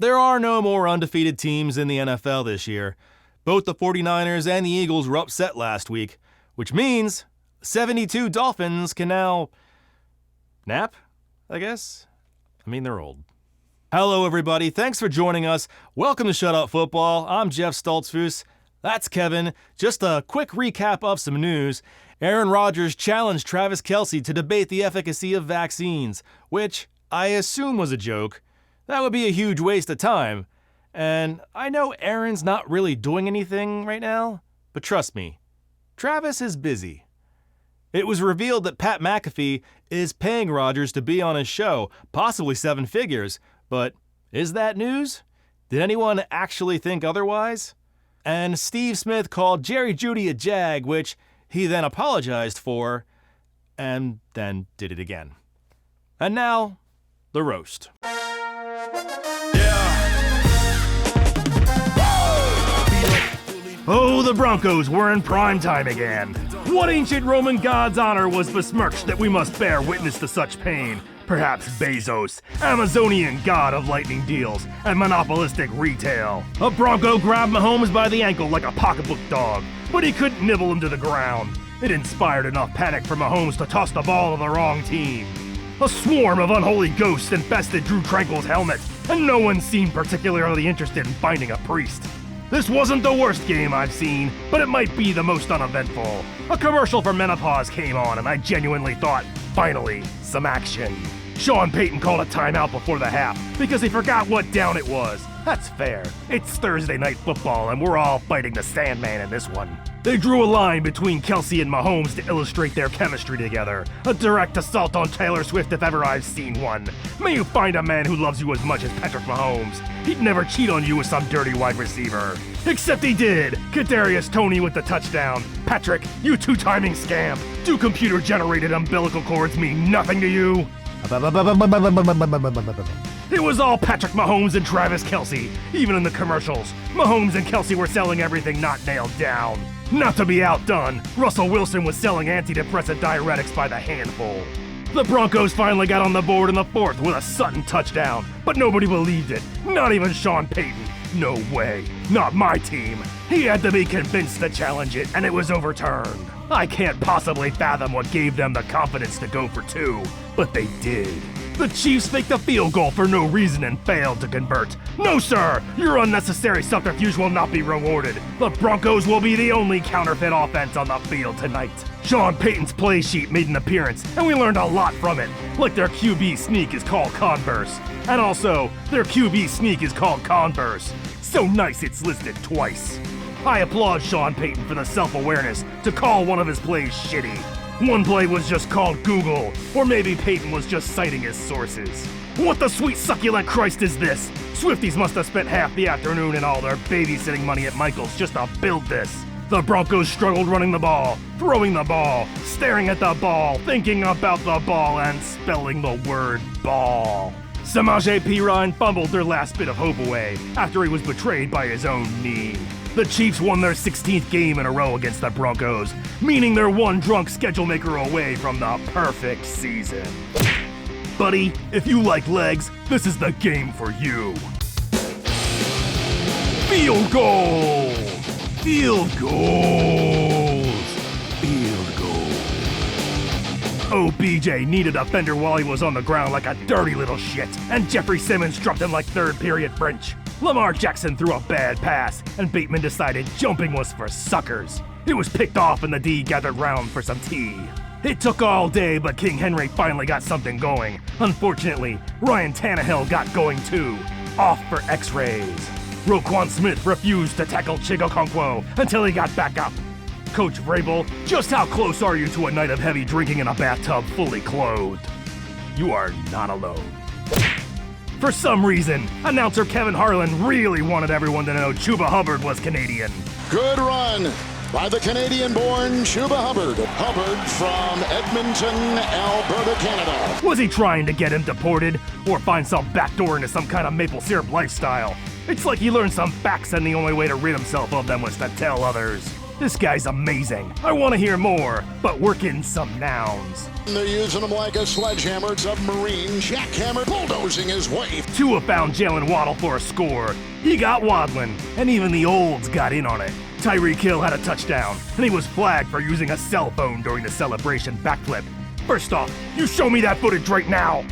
There are no more undefeated teams in the NFL this year. Both the 49ers and the Eagles were upset last week, which means 72 Dolphins can now nap, I guess? I mean, they're old. Hello, everybody. Thanks for joining us. Welcome to Shut Up Football. I'm Jeff Stoltzfus. That's Kevin. Just a quick recap of some news. Aaron Rodgers challenged Travis Kelce to debate the efficacy of vaccines, which I assume was a joke. That would be a huge waste of time. And I know Aaron's not really doing anything right now, but trust me, Travis is busy. It was revealed that Pat McAfee is paying Rodgers to be on his show, possibly 7 figures, but is that news? Did anyone actually think otherwise? And Steve Smith called Jerry Jeudy a jag, which he then apologized for, and then did it again. And now, the roast. Oh, the Broncos were in primetime again. What ancient Roman god's honor was besmirched that we must bear witness to such pain? Perhaps Bezos, Amazonian god of lightning deals and monopolistic retail. A Bronco grabbed Mahomes by the ankle like a pocketbook dog, but he couldn't nibble him to the ground. It inspired enough panic for Mahomes to toss the ball to the wrong team. A swarm of unholy ghosts infested Drew Tranquil's helmet, and no one seemed particularly interested in finding a priest. This wasn't the worst game I've seen, but it might be the most uneventful. A commercial for menopause came on, and I genuinely thought, finally, some action. Sean Payton called a timeout before the half because he forgot what down it was. That's fair. It's Thursday Night Football, and we're all fighting the Sandman in this one. They drew a line between Kelce and Mahomes to illustrate their chemistry together. A direct assault on Taylor Swift if ever I've seen one. May you find a man who loves you as much as Patrick Mahomes. He'd never cheat on you with some dirty wide receiver. Except he did. Kadarius Toney with the touchdown. Patrick, you two-timing scamp. Do computer-generated umbilical cords mean nothing to you? It was all Patrick Mahomes and Travis Kelce. Even in the commercials, Mahomes and Kelce were selling everything not nailed down. Not to be outdone, Russell Wilson was selling antidepressant diuretics by the handful. The Broncos finally got on the board in the fourth with a Sutton touchdown, but nobody believed it. Not even Sean Payton. No way. Not my team. He had to be convinced to challenge it, and it was overturned. I can't possibly fathom what gave them the confidence to go for 2, but they did. The Chiefs faked a field goal for no reason and failed to convert. No, sir! Your unnecessary subterfuge will not be rewarded. The Broncos will be the only counterfeit offense on the field tonight. Sean Payton's play sheet made an appearance, and we learned a lot from it. Like their QB sneak is called Converse. And also, their QB sneak is called Converse. So nice it's listed twice. I applaud Sean Payton for the self-awareness to call one of his plays shitty. One play was just called Google, or maybe Payton was just citing his sources. What the sweet succulent Christ is this? Swifties must have spent half the afternoon and all their babysitting money at Michael's just to build this. The Broncos struggled running the ball, throwing the ball, staring at the ball, thinking about the ball, and spelling the word ball. Samaje Perine fumbled their last bit of hope away after he was betrayed by his own knee. The Chiefs won their 16th game in a row against the Broncos, meaning they're one drunk schedule maker away from the perfect season. Buddy, if you like legs, this is the game for you. Field goal! Field goals! Field goals. OBJ needed a fender while he was on the ground like a dirty little shit, and Jeffrey Simmons dropped him like third period French. Lamar Jackson threw a bad pass, and Bateman decided jumping was for suckers. It was picked off and the D gathered round for some tea. It took all day, but King Henry finally got something going. Unfortunately, Ryan Tannehill got going too. Off for x-rays. Roquan Smith refused to tackle Chigokonkwo until he got back up. Coach Vrabel, just how close are you to a night of heavy drinking in a bathtub fully clothed? You are not alone. For some reason, announcer Kevin Harlan really wanted everyone to know Chuba Hubbard was Canadian. Good run by the Canadian-born Chuba Hubbard. Hubbard from Edmonton, Alberta, Canada. Was he trying to get him deported or find some backdoor into some kind of maple syrup lifestyle? It's like he learned some facts and the only way to rid himself of them was to tell others. This guy's amazing. I want to hear more, but work in some nouns. They're using him like a sledgehammer, submarine, jackhammer, bulldozing his way. Tua found Jalen Waddle for a score. He got waddling, and even the olds got in on it. Tyreek Hill had a touchdown, and he was flagged for using a cell phone during the celebration backflip. First off, you show me that footage right now.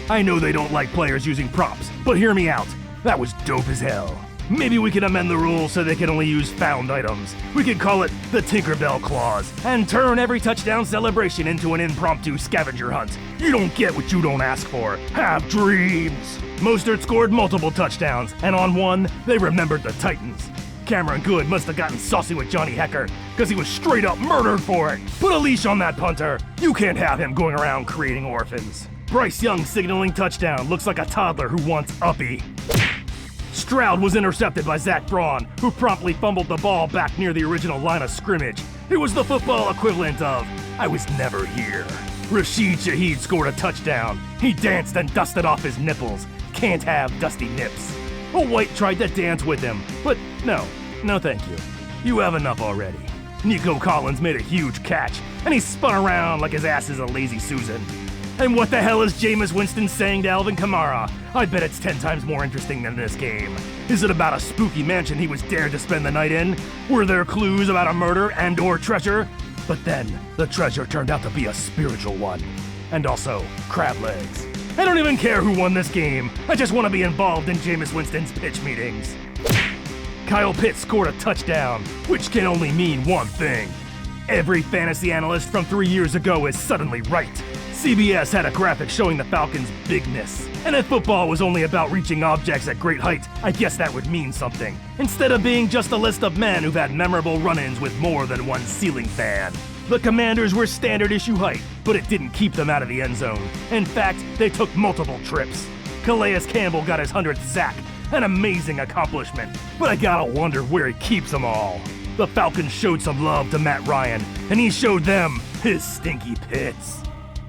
I know they don't like players using props, but hear me out. That was dope as hell. Maybe we can amend the rules so they can only use found items. We could call it the Tinkerbell Clause and turn every touchdown celebration into an impromptu scavenger hunt. You don't get what you don't ask for. Have dreams. Mostert scored multiple touchdowns, and on one, they remembered the Titans. Cameron Good must have gotten saucy with Johnny Hecker, because he was straight up murdered for it. Put a leash on that punter. You can't have him going around creating orphans. Bryce Young signaling touchdown looks like a toddler who wants uppy. Stroud was intercepted by Zach Braun, who promptly fumbled the ball back near the original line of scrimmage. It was the football equivalent of, I was never here. Rashid Shaheed scored a touchdown. He danced and dusted off his nipples. Can't have dusty nips. A White tried to dance with him, but no thank you. You have enough already. Nico Collins made a huge catch, and he spun around like his ass is a lazy Susan. And what the hell is Jameis Winston saying to Alvin Kamara? I bet it's 10 times more interesting than this game. Is it about a spooky mansion he was dared to spend the night in? Were there clues about a murder and/or treasure? But then, the treasure turned out to be a spiritual one. And also, crab legs. I don't even care who won this game. I just want to be involved in Jameis Winston's pitch meetings. Kyle Pitts scored a touchdown, which can only mean one thing. Every fantasy analyst from 3 years ago is suddenly right. CBS had a graphic showing the Falcons' bigness. And if football was only about reaching objects at great height, I guess that would mean something. Instead of being just a list of men who've had memorable run-ins with more than one ceiling fan. The Commanders were standard issue height, but it didn't keep them out of the end zone. In fact, they took multiple trips. Calais Campbell got his 100th sack, an amazing accomplishment, but I gotta wonder where he keeps them all. The Falcons showed some love to Matt Ryan, and he showed them his stinky pits.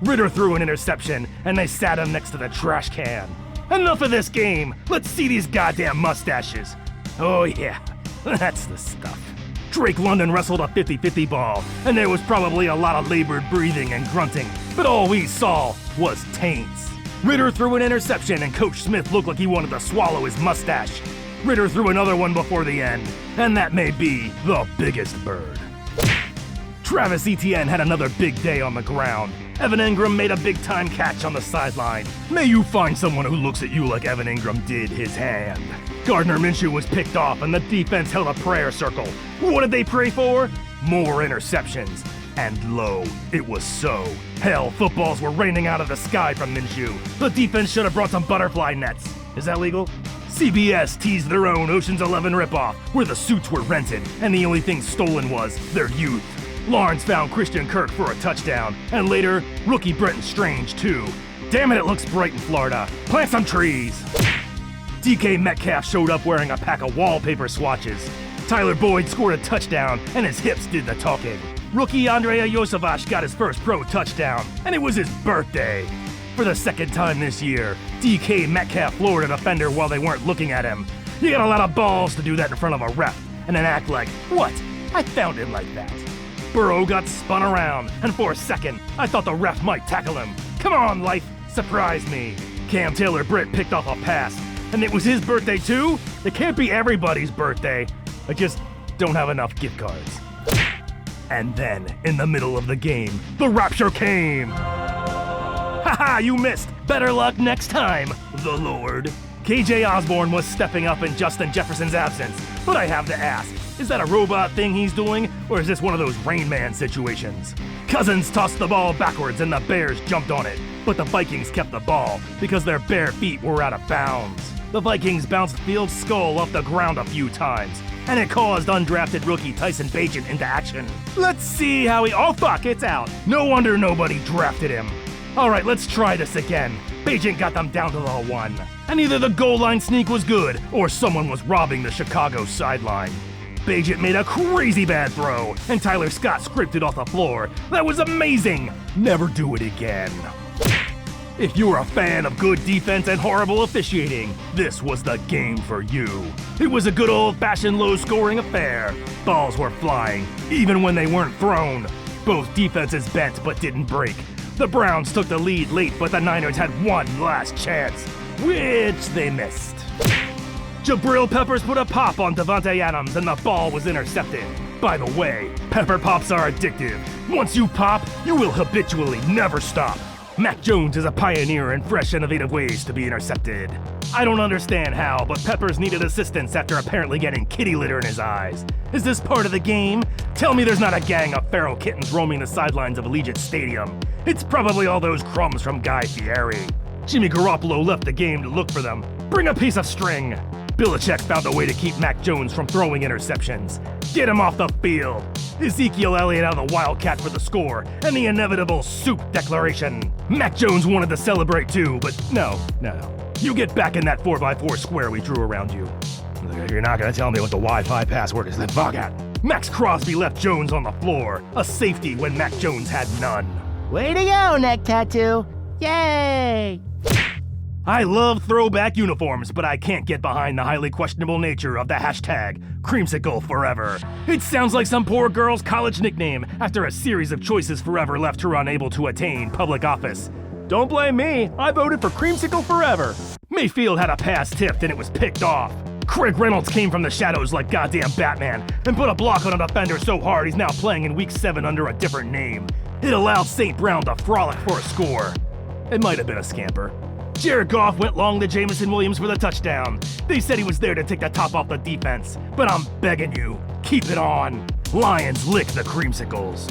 Ritter threw an interception, and they sat him next to the trash can. Enough of this game! Let's see these goddamn mustaches! Oh yeah, that's the stuff. Drake London wrestled a 50-50 ball, and there was probably a lot of labored breathing and grunting, but all we saw was taints. Ritter threw an interception, and Coach Smith looked like he wanted to swallow his mustache. Ritter threw another one before the end, and that may be the biggest bird. Travis Etienne had another big day on the ground. Evan Ingram made a big-time catch on the sideline. May you find someone who looks at you like Evan Ingram did his hand. Gardner Minshew was picked off, and the defense held a prayer circle. What did they pray for? More interceptions. And lo, it was so. Hell, footballs were raining out of the sky from Minshew. The defense should have brought some butterfly nets. Is that legal? CBS teased their own Ocean's 11 ripoff, where the suits were rented, and the only thing stolen was their youth. Lawrence found Christian Kirk for a touchdown, and later, rookie Brenton Strange, too. Damn it looks bright in Florida. Plant some trees! DK Metcalf showed up wearing a pack of wallpaper swatches. Tyler Boyd scored a touchdown, and his hips did the talking. Rookie Andrea Josevach got his first pro touchdown, and it was his birthday. For the second time this year, DK Metcalf floored a defender while they weren't looking at him. You got a lot of balls to do that in front of a ref, and then act like, what? I found it like that. Burrow got spun around, and for a second, I thought the ref might tackle him. Come on, life, surprise me. Cam Taylor-Britt picked off a pass, and it was his birthday too? It can't be everybody's birthday. I just don't have enough gift cards. And then, in the middle of the game, the rapture came! Haha, you missed! Better luck next time, the Lord. KJ Osborne was stepping up in Justin Jefferson's absence, but I have to ask, is that a robot thing he's doing, or is this one of those Rain Man situations? Cousins tossed the ball backwards and the Bears jumped on it, but the Vikings kept the ball because their bare feet were out of bounds. The Vikings bounced Fields' skull off the ground a few times, and it caused undrafted rookie Tyson Bagent into action. Let's see how he— oh fuck, it's out. No wonder nobody drafted him. Alright, let's try this again. Bagent got them down to the one. And either the goal line sneak was good, or someone was robbing the Chicago sideline. Bagent made a crazy bad throw, and Tyler Scott scraped it off the floor. That was amazing! Never do it again. If you're a fan of good defense and horrible officiating, this was the game for you. It was a good old-fashioned low-scoring affair. Balls were flying, even when they weren't thrown. Both defenses bent but didn't break. The Browns took the lead late, but the Niners had one last chance, which they missed. Jabril Peppers put a pop on Devontae Adams and the ball was intercepted. By the way, pepper pops are addictive. Once you pop, you will habitually never stop. Mac Jones is a pioneer in fresh, innovative ways to be intercepted. I don't understand how, but Peppers needed assistance after apparently getting kitty litter in his eyes. Is this part of the game? Tell me there's not a gang of feral kittens roaming the sidelines of Allegiant Stadium. It's probably all those crumbs from Guy Fieri. Jimmy Garoppolo left the game to look for them. Bring a piece of string. Belichick found a way to keep Mac Jones from throwing interceptions. Get him off the field. Ezekiel Elliott out of the Wildcat for the score, and the inevitable soup declaration. Mac Jones wanted to celebrate too, but no. You get back in that 4x4 square we drew around you. You're not gonna tell me what the Wi-Fi password is, then fuck it. Max Crosby left Jones on the floor, a safety when Mac Jones had none. Way to go, neck tattoo. Yay! I love throwback uniforms, but I can't get behind the highly questionable nature of the hashtag creamsicle forever. It sounds like some poor girl's college nickname after a series of choices forever left her unable to attain public office. Don't blame me, I voted for creamsicle forever. Mayfield had a pass tipped and it was picked off. Craig Reynolds came from the shadows like goddamn Batman and put a block on a defender so hard he's now playing in week 7 under a different name. It allowed St. Brown to frolic for a score. It might have been a scamper. Jared Goff went long to Jameson Williams for the touchdown. They said he was there to take the top off the defense, but I'm begging you, keep it on. Lions lick the creamsicles.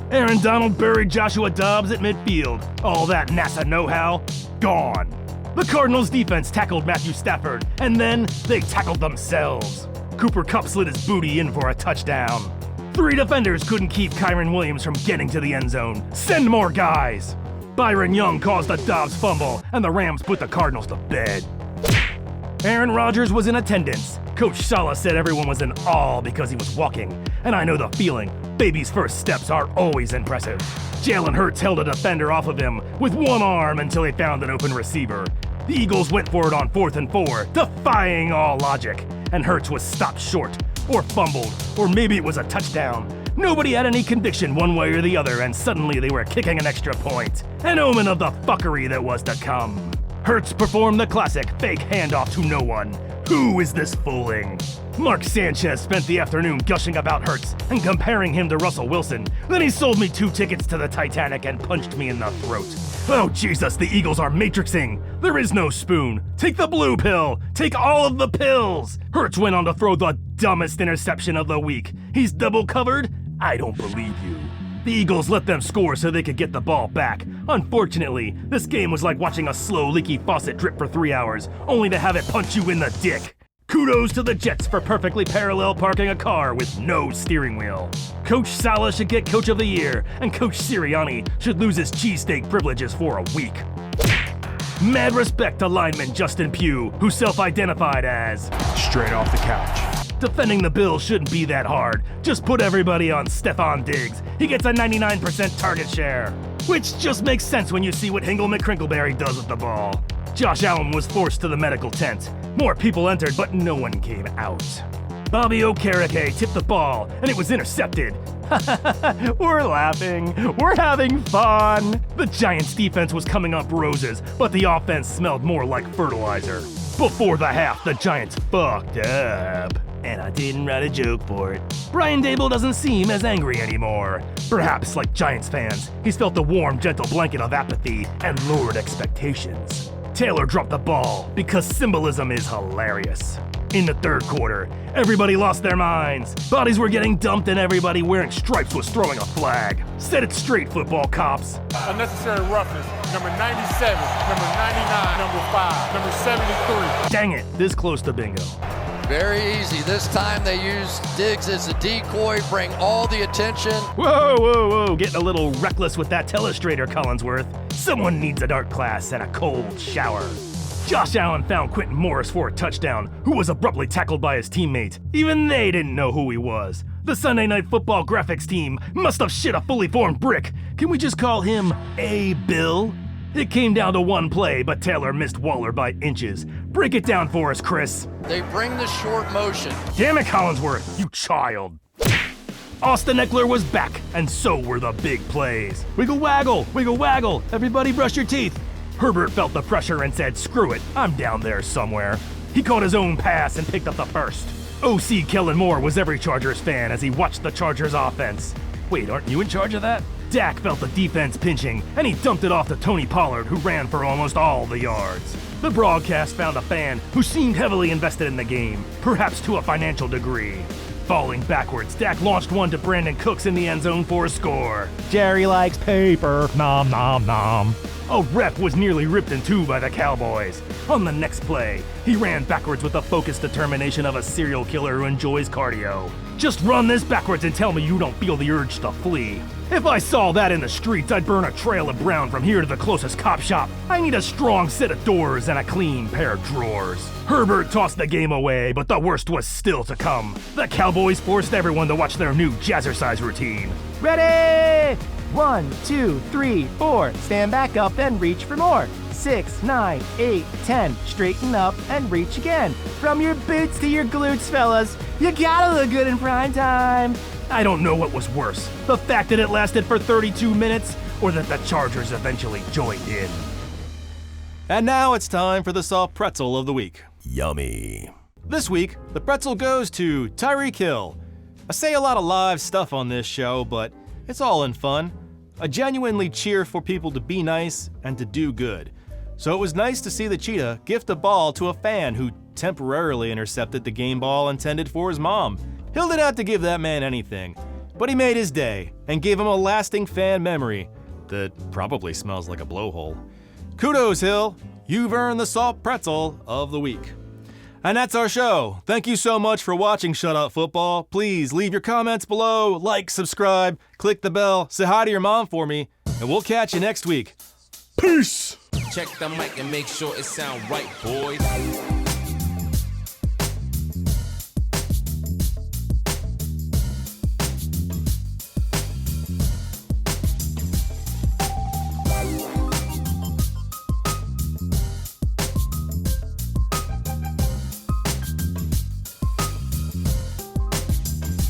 Aaron Donald buried Joshua Dobbs at midfield. All that NASA know-how, gone. The Cardinals defense tackled Matthew Stafford, and then they tackled themselves. Cooper Kupp slid his booty in for a touchdown. 3 defenders couldn't keep Kyren Williams from getting to the end zone. Send more guys. Byron Young caused a Dobbs fumble, and the Rams put the Cardinals to bed. Aaron Rodgers was in attendance. Coach Saleh said everyone was in awe because he was walking, and I know the feeling. Baby's first steps are always impressive. Jalen Hurts held a defender off of him with one arm until he found an open receiver. The Eagles went for it on 4th and 4, defying all logic, and Hurts was stopped short, or fumbled, or maybe it was a touchdown. Nobody had any conviction one way or the other, and suddenly they were kicking an extra point. An omen of the fuckery that was to come. Hurts performed the classic fake handoff to no one. Who is this fooling? Mark Sanchez spent the afternoon gushing about Hurts and comparing him to Russell Wilson. Then he sold me 2 tickets to the Titanic and punched me in the throat. Oh Jesus, the Eagles are matrixing. There is no spoon. Take the blue pill. Take all of the pills. Hurts went on to throw the dumbest interception of the week. He's double covered? I don't believe you. The Eagles let them score so they could get the ball back. Unfortunately, this game was like watching a slow, leaky faucet drip for 3 hours, only to have it punch you in the dick. Kudos to the Jets for perfectly parallel parking a car with no steering wheel. Coach Saleh should get Coach of the Year, and Coach Sirianni should lose his cheesesteak privileges for a week. Mad respect to lineman Justin Pugh, who self-identified as straight off the couch. Defending the Bills shouldn't be that hard. Just put everybody on Stephon Diggs. He gets a 99% target share. Which just makes sense when you see what Hingle McCrinkleberry does with the ball. Josh Allen was forced to the medical tent. More people entered, but no one came out. Bobby Okereke tipped the ball, and it was intercepted. We're laughing. We're having fun. The Giants' defense was coming up roses, but the offense smelled more like fertilizer. Before the half, the Giants fucked up. And I didn't write a joke for it. Brian Dable doesn't seem as angry anymore. Perhaps, like Giants fans, he's felt the warm, gentle blanket of apathy and lowered expectations. Taylor dropped the ball because symbolism is hilarious. In the third quarter, everybody lost their minds. Bodies were getting dumped and everybody wearing stripes was throwing a flag. Set it straight, football cops. Unnecessary roughness, number 97, number 99, number 5, number 73. Dang it, this close to bingo. Very easy. This time they use Diggs as a decoy, bring all the attention. Whoa, getting a little reckless with that telestrator, Collinsworth. Someone needs a art class and a cold shower. Josh Allen found Quentin Morris for a touchdown, who was abruptly tackled by his teammate. Even they didn't know who he was. The Sunday Night Football graphics team must have shit a fully formed brick. Can we just call him A. Bill? It came down to one play, but Taylor missed Waller by inches. Break it down for us, Chris. They bring the short motion. Damn it, Collinsworth, you child. Austin Eckler was back, and so were the big plays. Wiggle waggle, everybody brush your teeth. Herbert felt the pressure and said, screw it, I'm down there somewhere. He caught his own pass and picked up the first. O.C. Kellen Moore was every Chargers fan as he watched the Chargers offense. Wait, aren't you in charge of that? Dak felt the defense pinching, and he dumped it off to Tony Pollard, who ran for almost all the yards. The broadcast found a fan who seemed heavily invested in the game, perhaps to a financial degree. Falling backwards, Dak launched one to Brandon Cooks in the end zone for a score. Jerry likes paper. Nom nom nom. A ref was nearly ripped in two by the Cowboys. On the next play, he ran backwards with the focused determination of a serial killer who enjoys cardio. Just run this backwards and tell me you don't feel the urge to flee. If I saw that in the streets, I'd burn a trail of brown from here to the closest cop shop. I need a strong set of doors and a clean pair of drawers. Herbert tossed the game away, but the worst was still to come. The Cowboys forced everyone to watch their new jazzercise routine. Ready? 1, 2, 3, 4. Stand back up and reach for more. 6, 9, 8, 10. Straighten up and reach again. From your boots to your glutes, fellas. You gotta look good in prime time. I don't know what was worse, the fact that it lasted for 32 minutes, or that the Chargers eventually joined in. And now it's time for the soft pretzel of the week. Yummy. This week, the pretzel goes to Tyreek Hill. I say a lot of live stuff on this show, but it's all in fun. I genuinely cheer for people to be nice and to do good. So it was nice to see the cheetah gift a ball to a fan who temporarily intercepted the game ball intended for his mom. Hill didn't have to give that man anything, but he made his day and gave him a lasting fan memory that probably smells like a blowhole. Kudos, Hill. You've earned the soft pretzel of the week. And that's our show. Thank you so much for watching Shut Up Football. Please leave your comments below, like, subscribe, click the bell, say hi to your mom for me, and we'll catch you next week. Peace! Check the mic and make sure it sound right, boys.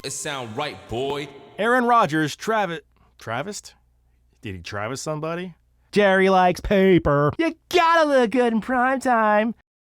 It sound right, boy. Aaron Rodgers, Travis? Did he Travis somebody? Jerry likes paper. You gotta look good in prime time.